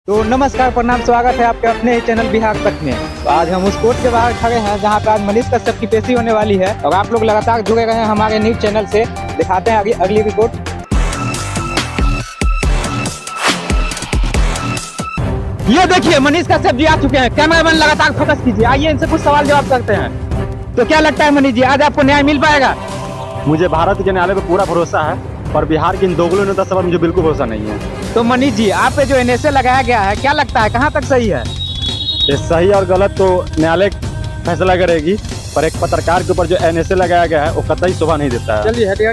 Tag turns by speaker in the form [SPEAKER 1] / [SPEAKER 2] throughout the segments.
[SPEAKER 1] तो नमस्कार, प्रणाम, स्वागत है आपके अपने ही चैनल बिहार तक में। तो आज हम उस कोर्ट के बाहर खड़े हैं जहां पर आज मनीष कश्यप की पेशी होने वाली है और आप लोग लगातार जुड़े रहे हैं हमारे न्यूज चैनल से। दिखाते हैं अगली रिपोर्ट। ये देखिए मनीष कश्यप जी आ चुके हैं। कैमरामैन लगातार फोकस कीजिए, आइए इनसे कुछ सवाल जवाब करते हैं। तो क्या लगता है मनीष जी, आज आपको न्याय मिल पाएगा?
[SPEAKER 2] मुझे भारत के न्यायालय पर पूरा भरोसा है, पर बिहार के इन दोगलों ने 10 सवाल मुझे बिल्कुल भरोसा नहीं है।
[SPEAKER 1] तो मनीष जी, आप पे जो एनएसए लगाया गया है, क्या लगता है कहाँ तक सही है?
[SPEAKER 2] ये सही और गलत तो न्यायालय फैसला करेगी, पर एक पत्रकार के ऊपर जो एनएसए लगाया गया है वो कतई शोभा नहीं देता है।
[SPEAKER 1] चलिए हटिए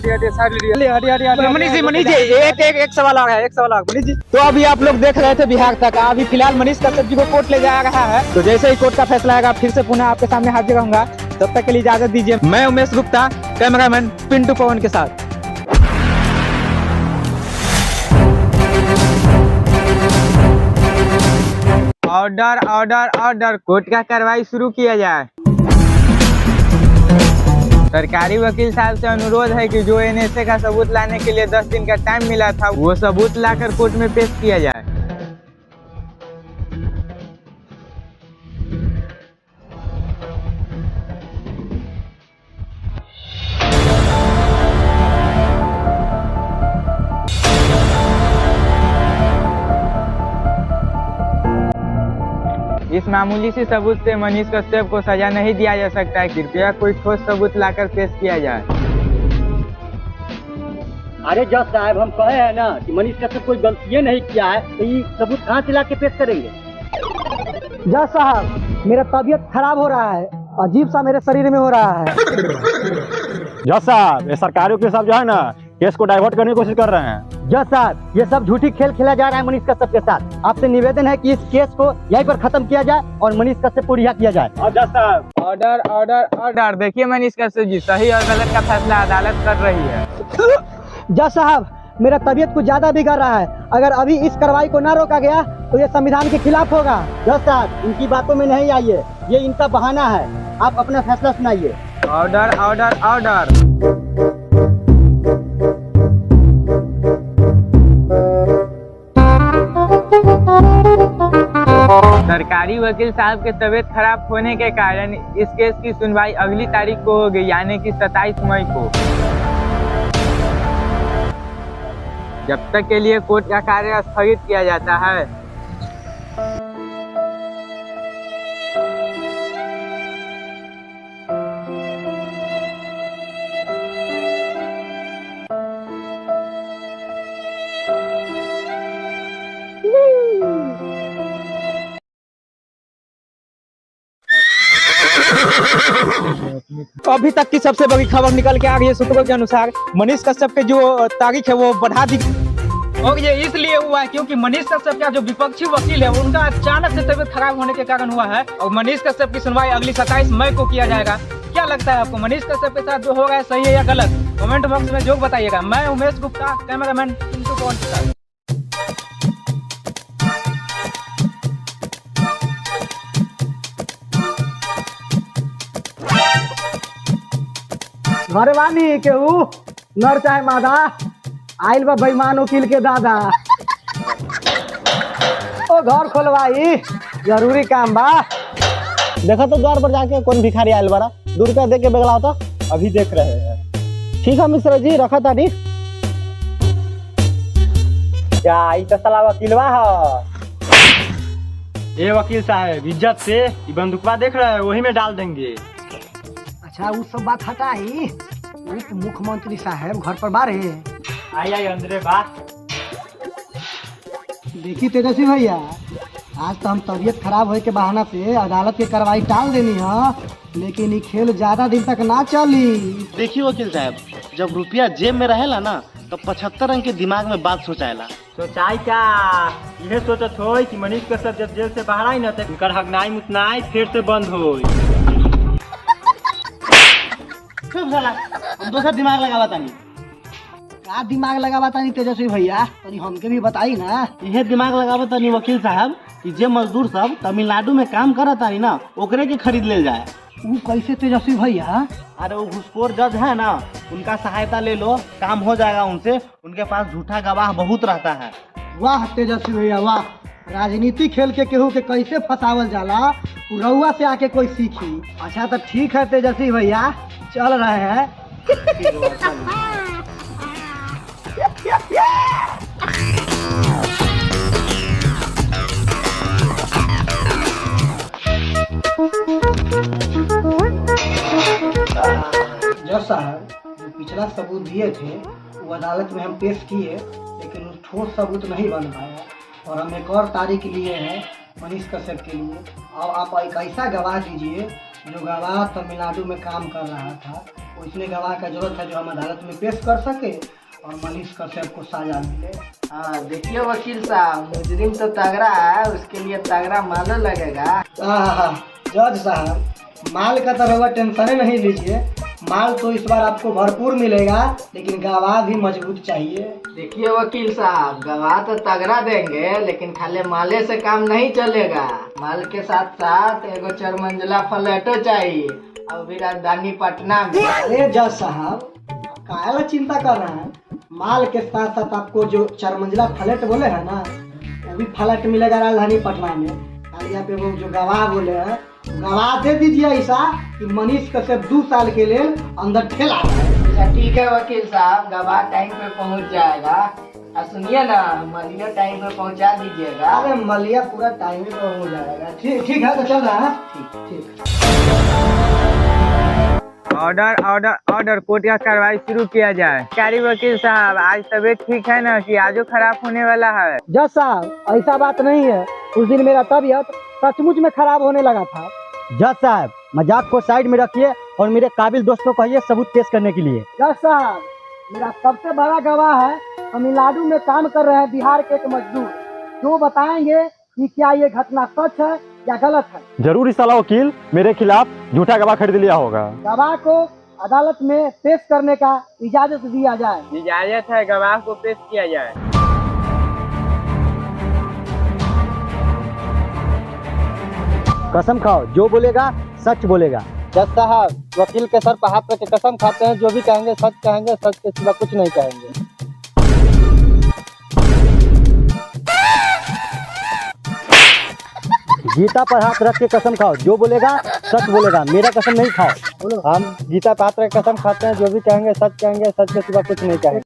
[SPEAKER 1] मनीष जी, एक सवाल आ रहा है, एक सवाल आ रहा है मनीष जी। तो अभी आप लोग देख रहे थे बिहार तक, अभी फिलहाल मनीष कश्यप जी को कोर्ट ले जाया रहा है। तो जैसे ही कोर्ट का फैसला आएगा फिर से पुनः आपके सामने हाजिर रहूंगा। तब तक के लिए इजाजत दीजिए। मैं उमेश गुप्ता, कैमरामैन पिंटू पवन के साथ। ऑर्डर ऑर्डर ऑर्डर, कोर्ट का कार्रवाई शुरू किया जाए। सरकारी वकील साहब से अनुरोध है कि जो एनएसए का सबूत लाने के लिए 10 दिन का टाइम मिला था, वो सबूत लाकर कोर्ट में पेश किया जाए। इस मामूली सी सबूत से मनीष कश्यप को सजा नहीं दिया जा सकता है। कृपया कोई ठोस सबूत लाकर पेश किया जाए।
[SPEAKER 3] अरे जज साहब, हम कहे हैं ना कि मनीष कश्यप कोई गलती नहीं किया है, तो ये सबूत कहाँ से ला के पेश करेंगे?
[SPEAKER 4] जज साहब, मेरा तबीयत खराब हो रहा है, अजीब सा मेरे शरीर में हो रहा है।
[SPEAKER 2] जज साहब, ये सरकारी वकील साहब जो है ना, केस को डाइवर्ट करने की कोशिश कर रहे हैं।
[SPEAKER 4] जज साहब, ये सब झूठी खेल खेला जा रहा है मनीष कश्यप के साथ। आपसे निवेदन है कि इस केस को यहीं पर खत्म किया जाए और मनीष कश्यप को रिहा किया जाए।
[SPEAKER 2] और जज साहब,
[SPEAKER 1] ऑर्डर ऑर्डर ऑर्डर। देखिए मनीष कश्यप जी, सही और गलत का फैसला अदालत कर रही है।
[SPEAKER 4] जज साहब, मेरा तबीयत कुछ ज्यादा बिगड़ रहा है। अगर अभी इस कार्रवाई को न रोका गया तो ये संविधान के खिलाफ होगा।
[SPEAKER 3] जज साहब, इनकी बातों में नहीं आइए, ये इनका बहाना है। आप अपना फैसला सुनाइए।
[SPEAKER 1] Order order order. सरकारी वकील साहब के तबीयत खराब होने के कारण इस केस की सुनवाई अगली तारीख को होगी, यानी कि 27 मई को। जब तक के लिए कोर्ट का कार्य स्थगित किया जाता है। अभी तक की सबसे बड़ी खबर निकल के आ रही है सूत्रों के अनुसार, मनीष कश्यप के जो तारीख है वो बढ़ा दी। और ये इसलिए हुआ है क्योंकि मनीष कश्यप का जो विपक्षी वकील है उनका अचानक से तबीयत खराब होने के कारण हुआ है। और मनीष कश्यप की सुनवाई अगली 27 मई को किया जाएगा। क्या लगता है आपको, मनीष कश्यप के साथ जो हो रहा है सही है या गलत? कमेंट बॉक्स में जो बताइएगा। मैं उमेश गुप्ता, कैमरामैन पिंटू पवन के साथ।
[SPEAKER 4] घरे वानी केहू नर चाहे मादा, आइल बा बेईमान वकील के दादा। ओ घर खोलवाई, जरूरी काम बा।
[SPEAKER 3] देखा तो द्वार पर जाके कौन भिखारी आयल बड़ा, 2 रुपया दे के बेगला होता। अभी देख रहे हैं। ठीक है मिश्रा जी, रखा तारी।
[SPEAKER 4] क्या ई तो साला वकीलवा है।
[SPEAKER 2] ये वकील साहब, इज्जत से ये बंदूकवा देख रहे हैं, वही में डाल देंगे।
[SPEAKER 4] अच्छा, वो सब बात हटाई। मुख्यमंत्री साहब घर पर बारे।
[SPEAKER 2] आई अंदर बा।
[SPEAKER 4] देखी तेजस्वी भैया, आज तो हम तबीयत खराब होने के बहाना से अदालत की कार्रवाई टाल देनी है, लेकिन ये खेल ज्यादा दिन तक ना चली।
[SPEAKER 3] देखिए वकील साहब, जब रुपया जेब में रहेला ना, तो 75 रंग के दिमाग में बात सोचाएला।
[SPEAKER 2] सोचाई क्या, यह सोचत हो कि मनीष कश्यप जब जेल से बाहर आई ना, तो उनकर हगनाई मुतनाई फिर से बंद हो।
[SPEAKER 3] हम दोसर दिमाग लगावा तानी।
[SPEAKER 4] क्या दिमाग लगावा तानी तेजस्वी भैया, तनी हमके भी बताई ना।
[SPEAKER 3] यह दिमाग लगावा तानी वकील साहब कि जे मजदूर सब तमिलनाडु में काम करत तानी ना, ओकरे के खरीद ले जाए।
[SPEAKER 4] वो कैसे तेजस्वी भैया?
[SPEAKER 3] अरे वो घुसखोर जज है ना, उनका सहायता ले लो, काम हो जाएगा उनसे। उनके पास झूठा गवाह बहुत रहता है।
[SPEAKER 4] वाह तेजस्वी भैया वाह, राजनीति खेल के केहू के कैसे फंसावल जाला उ रउआ से आके कोई सीखी। अच्छा तो ठीक है तेजस्वी भैया, चल रहे हैं। जज साहब, जो पिछला सबूत दिए थे वो अदालत में हम पेश किए, लेकिन उस ठोस सबूत नहीं बन पाया और हम एक और तारीख लिए हैं मनीष कश्यप के लिए। अब आप एक ऐसा गवाह दीजिए जो गवाह तमिलनाडु में काम कर रहा था, उसने गवाह का जरूरत है जो हम अदालत में पेश कर सके और मनीष कश्यप को सजा मिले।
[SPEAKER 5] हाँ देखिए वकील साहब, मुजरिम तो तगड़ा है, उसके लिए तगड़ा मालूम लगेगा।
[SPEAKER 4] जज साहब, माल का तो रउआ टेंशन नहीं लीजिए, माल तो इस बार आपको भरपूर मिलेगा, लेकिन गवाह भी मजबूत चाहिए।
[SPEAKER 5] देखिए वकील साहब, गवाह तो तगड़ा देंगे, लेकिन खाली माले से काम नहीं चलेगा। माल के साथ साथ एगो 4 मंजिला फ्लैटो चाहिए, और भी राजधानी पटना में।
[SPEAKER 4] अरे जज साहब, काहे ला चिंता कर रहे हैं? माल के साथ साथ आपको जो 4 मंजिला फ्लैट बोले हैं ना, वो भी फ्लैट मिलेगा राजधानी पटना में। खाली आप एगो जो गवाह बोले हैं, गवाह दे दीजिए ऐसा कि मनीष कश्यप 2 साल के लिए अंदर ठेला है।
[SPEAKER 5] अच्छा ठीक है वकील साहब, गवाह टाइम पे पहुंच जाएगा। और सुनिए ना, मलिया टाइम पे पहुंचा दीजिएगा।
[SPEAKER 4] अरे मलिया पूरा टाइम पे हो जाएगा। ठीक है, तो चल रहा है। ठीक।
[SPEAKER 1] ऑर्डर ऑर्डर ऑर्डर, कोर्ट का कार्रवाई शुरू किया जाए। कारी वकील साहब, आज तबीयत ठीक है ना कि आजो खराब होने वाला है?
[SPEAKER 4] जज साहब, ऐसा बात नहीं है, उस दिन मेरा तबीयत सचमुच में खराब होने लगा था।
[SPEAKER 3] जज साहब, मजाक को साइड में रखिए और मेरे काबिल दोस्त को कहिए सबूत पेश करने के लिए।
[SPEAKER 4] जज साहब, मेरा सबसे बड़ा गवाह है तमिलनाडु में काम कर रहे हैं बिहार के एक मजदूर, जो बताएंगे कि क्या ये घटना सच है या गलत है।
[SPEAKER 2] जरूर इस साला वकील मेरे खिलाफ झूठा गवाह खरीद लिया होगा।
[SPEAKER 4] गवाह को अदालत में पेश करने का इजाजत दिया जाए।
[SPEAKER 1] इजाजत है, गवाह को पेश किया जाए।
[SPEAKER 3] कसम खाओ, जो बोलेगा सच बोलेगा।
[SPEAKER 4] जज साहब, वकील के सर पर हाथ रख के कसम खाते हैं, जो भी कहेंगे सच कहेंगे, सच के सिवा कुछ नहीं कहेंगे।
[SPEAKER 3] गीता पर हाथ रख के कसम खाओ, जो बोलेगा सच बोलेगा, मेरा कसम नहीं खाओ।
[SPEAKER 4] हम गीता पर हाथ रख के कसम खाते हैं, जो भी कहेंगे, सच के सिवा कुछ नहीं कहेंगे।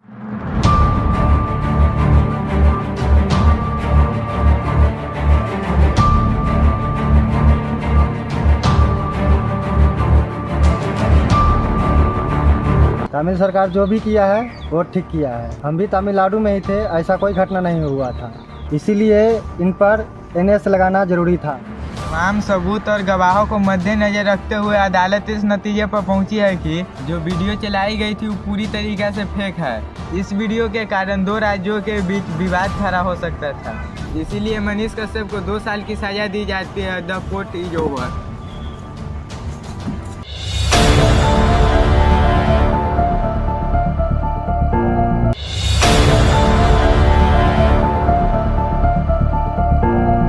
[SPEAKER 4] तमिल सरकार जो भी किया है वो ठीक किया है। हम भी तमिलनाडु में ही थे, ऐसा कोई घटना नहीं हुआ था, इसीलिए इन पर NS लगाना जरूरी था।
[SPEAKER 1] तमाम सबूत और गवाहों को मद्देनजर रखते हुए अदालत इस नतीजे पर पहुंची है कि जो वीडियो चलाई गई थी वो पूरी तरीके से फेक है। इस वीडियो के कारण 2 राज्यों के बीच विवाद खड़ा हो सकता था, इसीलिए मनीष कश्यप को 2 साल की सजा दी जाती है। The court is over.